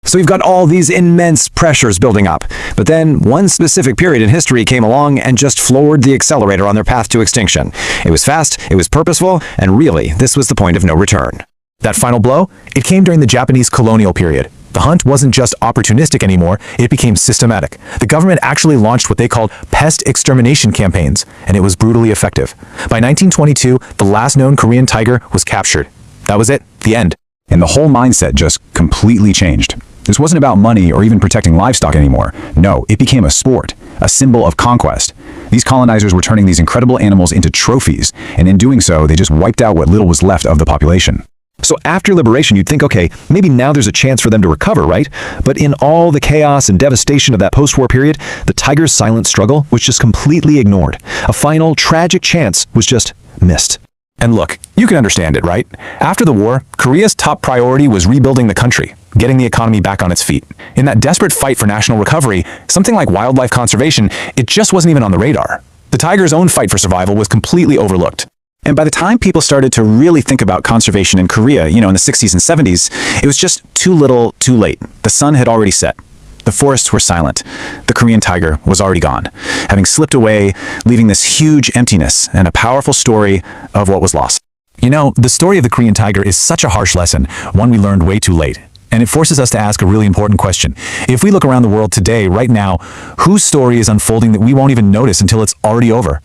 So you've got all these immense pressures building up. But then one specific period in history came along and just floored the accelerator on their path to extinction. It was fast, it was purposeful, and really, this was the point of no return. That final blow? It came during the Japanese colonial period. The hunt wasn't just opportunistic anymore, it became systematic. The government actually launched what they called pest extermination campaigns, and it was brutally effective. By 1922, the last known Korean tiger was captured. That was it, the end. And the whole mindset just completely changed. This wasn't about money or even protecting livestock anymore. No, it became a sport, a symbol of conquest. These colonizers were turning these incredible animals into trophies, and in doing so, they just wiped out what little was left of the population. So after liberation, you'd think, okay, maybe now there's a chance for them to recover, right? But in all the chaos and devastation of that post-war period, the tiger's silent struggle was just completely ignored. A final, tragic chance was just missed. And look, you can understand it, right? After the war, Korea's top priority was rebuilding the country, getting the economy back on its feet. In that desperate fight for national recovery, something like wildlife conservation, it just wasn't even on the radar. The tiger's own fight for survival was completely overlooked. And by the time people started to really think about conservation in Korea, in the 60s and 70s, it was just too little, too late. The sun had already set. The forests were silent. The Korean tiger was already gone, having slipped away, leaving this huge emptiness and a powerful story of what was lost. The story of the Korean tiger is such a harsh lesson, one we learned way too late. And it forces us to ask a really important question. If we look around the world today, right now, whose story is unfolding that we won't even notice until it's already over?